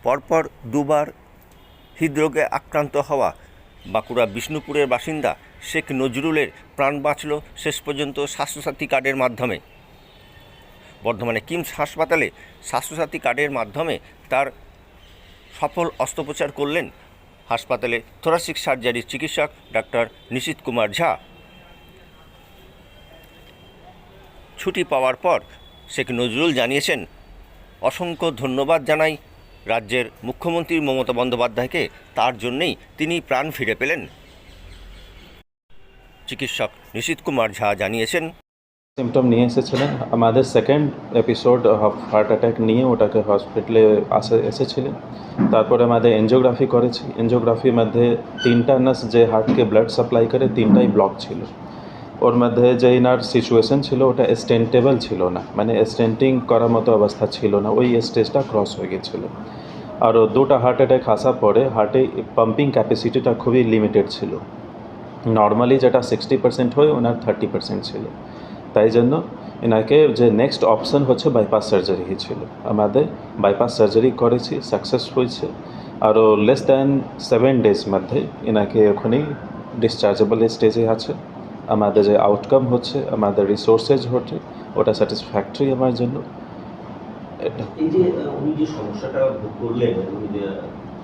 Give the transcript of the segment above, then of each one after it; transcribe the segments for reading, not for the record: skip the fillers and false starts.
পরপর দুবার হৃদরোগে আক্রান্ত হওয়া বাঁকুড়া বিষ্ণুপুরের বাসিন্দা শেখ নজরুলের প্রাণ বাঁচল শেষ পর্যন্ত স্বাস্থ্যসাথী কার্ডের মাধ্যমে। বর্ধমানে কিমস হাসপাতালে স্বাস্থ্যসাথী কার্ডের মাধ্যমে তার সফল অস্ত্রোপচার করলেন হাসপাতালে থোরাসিক সার্জারির চিকিৎসক ডাক্তার নিশীথ কুমার ঝা। ছুটি পাওয়ার পর শেখ নজরুল জানিয়েছেন, অসংখ্য ধন্যবাদ জানাই রাজ্যের মুখ্যমন্ত্রী মমতা বন্দ্যোপাধ্যায়কে, তার জন্যেই তিনি প্রাণ ফিরে পেলেন। চিকিৎসক নিশীথ কুমার ঝা জানিয়েছেন, সিমটম নিয়ে এসেছিলেন, আমাদের second episode of heart attack নিয়ে ওটাকে হসপিটালে এসেছিলেন। তারপরে আমাদের এনজিওগ্রাফি করেছি। এনজিওগ্রাফির মধ্যে 3টা নার্স যে হার্টকে ব্লাড সাপ্লাই করে 3টাই ব্লক ছিল। ওর মধ্যে যে ইনার সিচুয়েশন ছিল ওটা স্টেন্টেবল ছিল না, মানে স্টেন্টিং করার মতো অবস্থা ছিল না, ওই স্টেজটা ক্রস হয়ে গেছিলো। আর 2টা হার্ট অ্যাটাক আসার পরে হার্টে পাম্পিং ক্যাপাসিটিটা খুবই লিমিটেড ছিল। নর্মালি যেটা 60% হয় ওনার 30% ছিল। তাই জন্য এনাকে যে নেক্সট অপশন হচ্ছে বাইপাস সার্জারি ছিল। আমাদের বাইপাস সার্জারি করেছি, সাকসেস হয়েছে। আরও লেস দ্যান 7 ডেজ মধ্যে এনাকে ওখানেই ডিসচার্জেবল স্টেজে আছে। আমাদের যে আউটকাম হচ্ছে, আমাদের রিসোর্সেস হচ্ছে, ওটা স্যাটিসফ্যাক্টরি আমার জন্য। এটা এই যে উনি যে সমস্যাটা ভোগ করলেন, উনি যে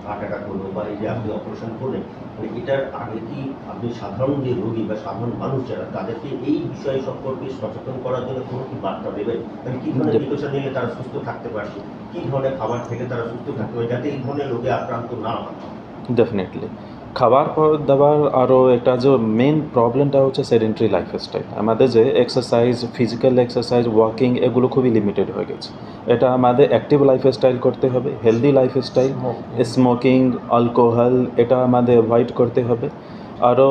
হার্ট অ্যাটাক হলো বা এই যে আপনি অপারেশন করলেন, মানে এটার আগে কি আপনি সাধারণ যে রোগী বা সাধারণ মানুষ যারা, তাদেরকে এই বিষয় সম্পর্কে সচেতন করার জন্য কোনো কি বার্তা দেবেন? মানে কী ধরনের প্রিকশন নিলে তারা সুস্থ থাকতে পারবে, কী ধরনের খাবার থেকে তারা সুস্থ থাকতে পারে, যাতে এই ধরনের রোগে আক্রান্ত না হয়? ডেফিনেটলি খাবার দাবার আরও একটা যে মেন প্রবলেমটা হচ্ছে সেডেন্টারি লাইফস্টাইল। আমাদের যে এক্সারসাইজ, ফিজিক্যাল এক্সারসাইজ, ওয়াকিং, এগুলো খুবই লিমিটেড হয়ে গেছে। এটা আমাদের অ্যাক্টিভ লাইফস্টাইল করতে হবে, হেলদি লাইফস্টাইল। স্মোকিং, অ্যালকোহল এটা আমাদের অ্যাভয়েড করতে হবে। আরও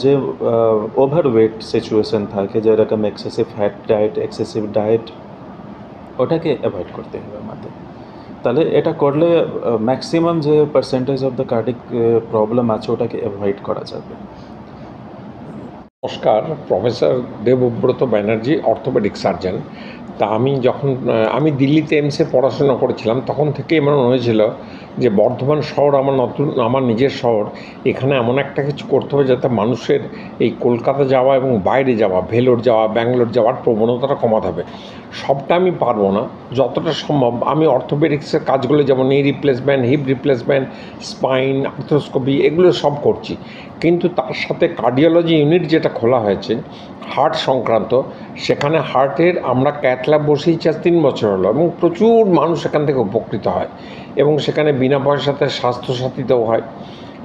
যে ওভারওয়েট সিচুয়েশন থাকে, যেরকম excessive fat diet, excessive diet, ওটাকে অ্যাভয়েড করতে হবে আমাদের। তাহলে এটা করলে ম্যাক্সিমাম যে percentage of the cardiac problem আছে ওটাকে অ্যাভয়েড করা যাবে। নমস্কার, professor Debabrata Banerjee, orthopaedic surgeon. তা আমি দিল্লিতে এমসে পড়াশোনা করেছিলাম, তখন থেকেই আমার মনে হয়েছিল যে বর্ধমান শহর আমার নিজের শহর, এখানে এমন একটা কিছু করতে হবে যাতে মানুষের এই কলকাতা যাওয়া এবং বাইরে যাওয়া, ভেলোর যাওয়া, ব্যাঙ্গালোর যাওয়ার প্রবণতাটা কমাতে হবে। সবটা আমি পারবো না, যতটা সম্ভব আমি অর্থোপেডিক্সের কাজগুলো, যেমন নি replacement, hip replacement, spine, arthroscopy, এগুলো সব করছি। কিন্তু তার সাথে কার্ডিওলজি ইউনিট যেটা খোলা হয়েছে হার্ট সংক্রান্ত, সেখানে হার্টের আমরা ক্যাথ ল্যাব বসিয়েছি আজ 3 বছর হলো, এবং প্রচুর মানুষ সেখান থেকে উপকৃত হয়, এবং সেখানে বিনা পয়সাতে স্বাস্থ্যসাথীতেও হয়।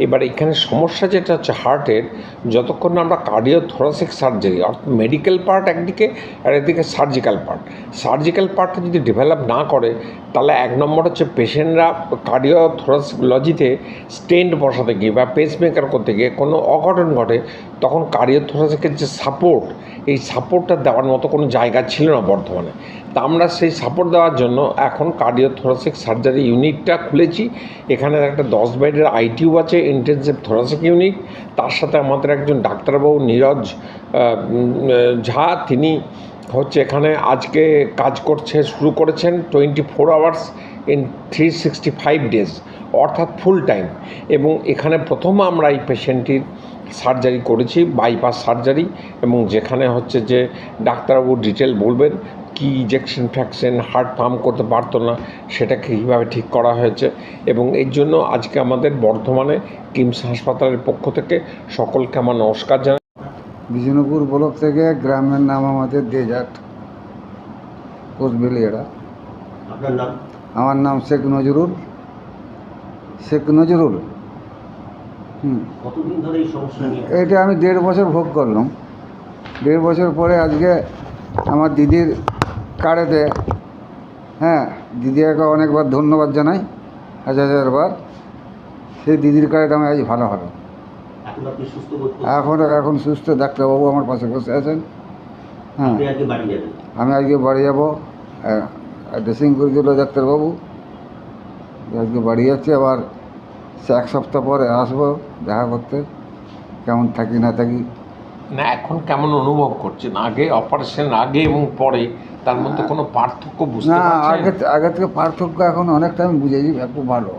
এবার এখানে সমস্যা যেটা হচ্ছে হার্টের, যতক্ষণ না আমরা কার্ডিও থোরাসিক সার্জারি, অর্থাৎ মেডিকেল পার্ট একদিকে আর একদিকে সার্জিক্যাল পার্টটা যদি ডেভেলপ না করে, তাহলে 1 নম্বর হচ্ছে পেশেন্টরা কার্ডিও থোরাসিকোলজিতে স্টেন্ট বসাতে গিয়ে বা পেসমেকার করতে গিয়ে কোনো অঘটন ঘটে, তখন কার্ডিও থোরাসিকের যে সাপোর্ট, এই সাপোর্টটা দেওয়ার মতো কোনো জায়গা ছিল না বর্ধমানে। তা আমরা সেই সাপোর্ট দেওয়ার জন্য এখন কার্ডিও থোরাসিক সার্জারি ইউনিটটা খুলেছি। এখানে একটা 10 বেডের আইটিইউ আছে, ইন্টেনসিভ থোরাসিক ইউনিট। তার সাথে আমাদের একজন ডাক্তারবাবু নীরজ ঝা, তিনি হচ্ছে এখানে আজকে শুরু করেছেন 24 আওয়ার্স ইন 365 ডেজ, অর্থাৎ ফুল টাইম। এবং এখানে প্রথম আমরা এই পেশেন্টটির সার্জারি করেছি, বাইপাস সার্জারি, এবং যেখানে হচ্ছে যে ডাক্তারবাবু ডিটেল বলবেন কি ইঞ্জেকশন ফ্যাকশন, হার্ট পাম্প করতে পারতো না, সেটাকে কীভাবে ঠিক করা হয়েছে। এবং এর জন্য আজকে আমাদের বর্ধমানে কিমস হাসপাতালের পক্ষ থেকে সকলকে আমার নমস্কার জানাই। বিষ্ণুপুর ব্লক থেকে, গ্রামের নাম আমাদের দেজাট, কোচবেলিয়াড়া। আপনার নাম? আমার নাম শেখ নজরুল। কতদিন ধরে এই সমস্যা নিয়ে? এটা আমি 1.5 বছর ভোগ করলাম। 1.5 বছর পরে আজকে আমার দিদির কার্ডেতে, দিদিকে অনেকবার ধন্যবাদ জানাই, হাজারবার। সেই দিদির কার্ডে আমি আজ ভালো হলো। এখন আপনি সুস্থ বোধ করছেন? এখন সুস্থ। ডাক্তারবাবু আমার পাশে বসে আছেন। আপনি আজকে বাড়ি যাবেন? আমি আজকে বাড়ি যাব। ড্রেসিং করে দিল ডাক্তারবাবু, আজকে বাড়ি যাচ্ছি। আবার 1 সপ্তাহ পরে আসবো দেখা করতে, কেমন থাকি না থাকি। না, এখন কেমন অনুভব করছেন? আগে, অপারেশন আগে এবং পরে তার মধ্যে কোনো পার্থক্য বুঝতে না, পারছেন? আগে থেকে পার্থক্য এখন অনেকটা আমি বুঝেছি, খুব ভালো।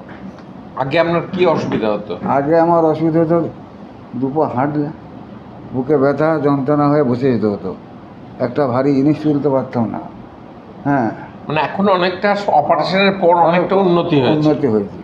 আগে আপনার কি অসুবিধা হতো? আগে আমার অসুবিধা হতো, দুপো হাঁটলে বুকে ব্যথা যন্ত্রণা হয়ে বসে যেতে হতো, একটা ভারী জিনিস তুলতে পারতাম না। হ্যাঁ, মানে এখন অনেকটা অপারেশনের পর অনেকটা উন্নতি হয়েছে। উন্নতি হয়েছে।